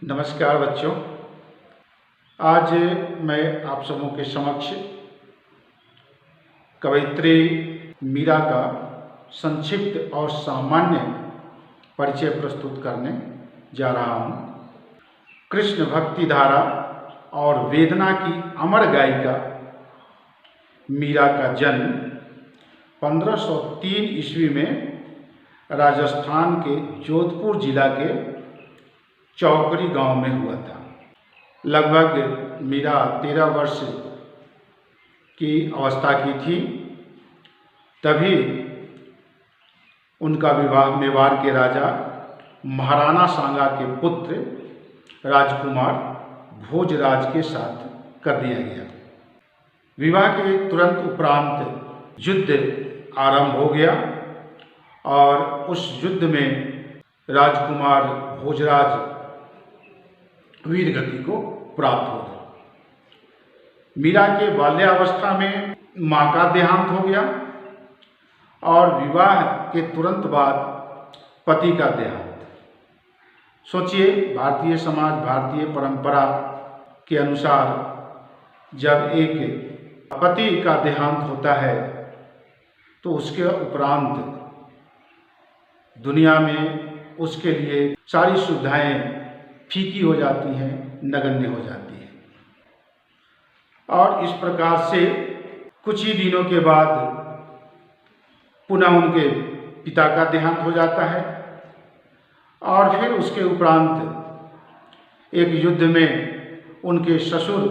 नमस्कार बच्चों। आज मैं आप सबों के समक्ष कवयित्री मीरा का संक्षिप्त और सामान्य परिचय प्रस्तुत करने जा रहा हूँ। कृष्ण भक्ति धारा और वेदना की अमर गायिका मीरा का जन्म 1503 ईस्वी में राजस्थान के जोधपुर जिला के चौकरी गांव में हुआ था। लगभग मीरा 13 वर्ष की अवस्था की थी, तभी उनका विवाह मेवाड़ के राजा महाराणा सांगा के पुत्र राजकुमार भोजराज के साथ कर दिया गया। विवाह के तुरंत उपरांत युद्ध आरंभ हो गया और उस युद्ध में राजकुमार भोजराज वीर गति को प्राप्त हो गए। मीरा के बाल्यावस्था में मां का देहांत हो गया और विवाह के तुरंत बाद पति का देहांत। सोचिए, भारतीय समाज, भारतीय परंपरा के अनुसार जब एक पति का देहांत होता है तो उसके उपरांत दुनिया में उसके लिए सारी सुविधाएं फीकी हो जाती हैं, नगण्य हो जाती हैं। और इस प्रकार से कुछ ही दिनों के बाद पुनः उनके पिता का देहांत हो जाता है और फिर उसके उपरांत एक युद्ध में उनके ससुर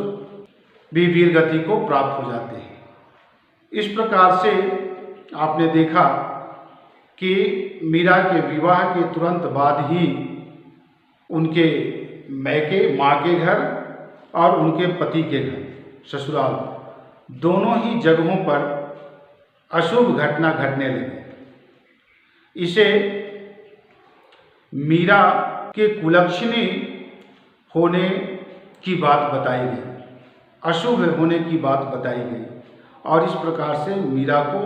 भी वीर गति को प्राप्त हो जाते हैं। इस प्रकार से आपने देखा कि मीरा के विवाह के तुरंत बाद ही उनके मैके माँ के घर और उनके पति के घर ससुराल दोनों ही जगहों पर अशुभ घटना घटने लगी। इसे मीरा के कुलक्षणी होने की बात बताई गई, अशुभ होने की बात बताई गई और इस प्रकार से मीरा को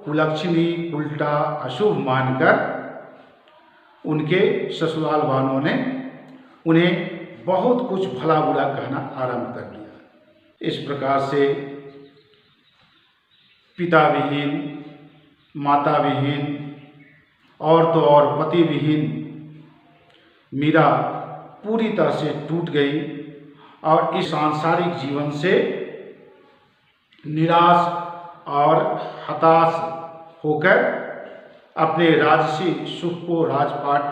कुलक्षणी, उल्टा, अशुभ मानकर उनके ससुराल वालों ने उन्हें बहुत कुछ भला बुरा कहना आरंभ कर दिया। इस प्रकार से पिता विहीन, माता विहीन और तो और पति विहीन मीरा पूरी तरह से टूट गई और इस सांसारिक जीवन से निराश और हताश होकर अपने राजसी सुख को, राजपाट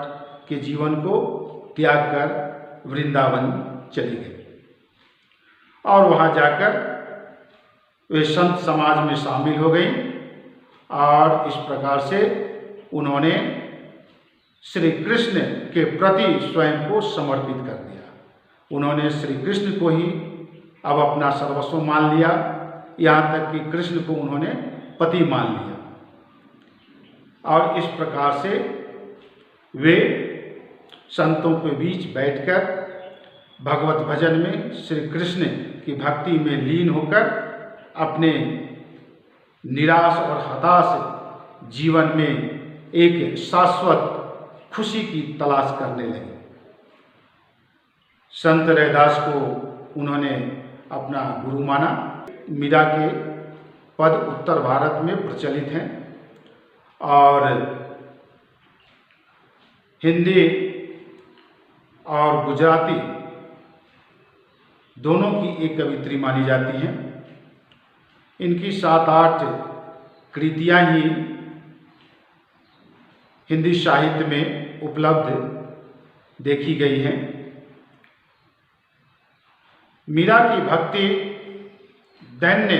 के जीवन को त्याग कर वृंदावन चली गई और वहाँ जाकर वे संत समाज में शामिल हो गई और इस प्रकार से उन्होंने श्री कृष्ण के प्रति स्वयं को समर्पित कर दिया। उन्होंने श्री कृष्ण को ही अब अपना सर्वस्व मान लिया, यहाँ तक कि कृष्ण को उन्होंने पति मान लिया और इस प्रकार से वे संतों के बीच बैठकर भगवत भजन में श्री कृष्ण की भक्ति में लीन होकर अपने निराश और हताश जीवन में एक शाश्वत खुशी की तलाश करने लगे। संत रैदास को उन्होंने अपना गुरु माना। मीरा के पद उत्तर भारत में प्रचलित हैं और हिंदी और गुजराती दोनों की एक कवित्री मानी जाती हैं। इनकी 7-8 कृतियाँ ही हिंदी साहित्य में उपलब्ध देखी गई हैं। मीरा की भक्ति दैन्य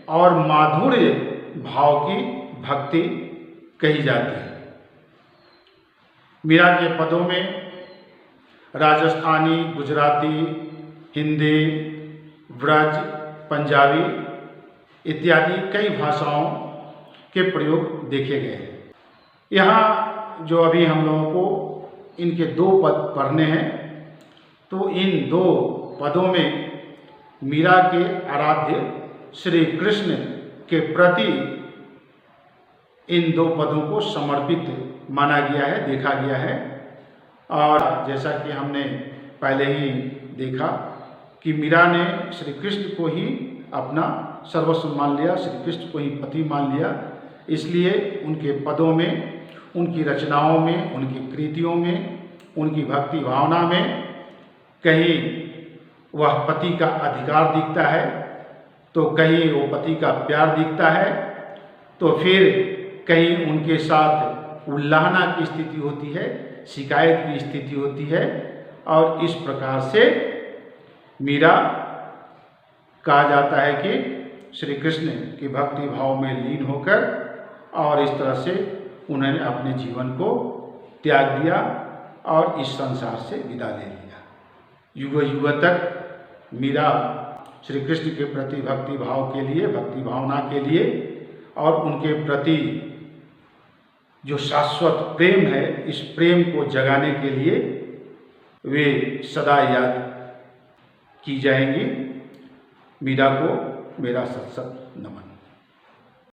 और माधुर्य भाव की भक्ति कही जाती है। मीरा के पदों में राजस्थानी, गुजराती, हिंदी, ब्रज, पंजाबी इत्यादि कई भाषाओं के प्रयोग देखे गए हैं। यहाँ जो अभी हम लोगों को इनके 2 पद पढ़ने हैं, तो इन 2 पदों में मीरा के आराध्य श्री कृष्ण के प्रति इन 2 पदों को समर्पित माना गया है, देखा गया है। और जैसा कि हमने पहले ही देखा कि मीरा ने श्री कृष्ण को ही अपना सर्वस्व मान लिया, श्री कृष्ण को ही पति मान लिया। इसलिए उनके पदों में, उनकी रचनाओं में, उनकी कृतियों में, उनकी भक्ति भावना में कहीं वह पति का अधिकार दिखता है, तो कहीं वो पति का प्यार दिखता है, तो फिर कहीं उनके साथ उल्लाहना की स्थिति होती है, शिकायत की स्थिति होती है। और इस प्रकार से मीरा कहा जाता है कि श्री कृष्ण की भक्ति भाव में लीन होकर और इस तरह से उन्होंने अपने जीवन को त्याग दिया और इस संसार से विदा ले लिया। युग युग तक मीरा श्री कृष्ण के प्रति भक्ति भाव के लिए, भक्ति भावना के लिए और उनके प्रति जो शाश्वत प्रेम है, इस प्रेम को जगाने के लिए वे सदा याद की जाएंगी। मीरा को मेरा सत सत नमन।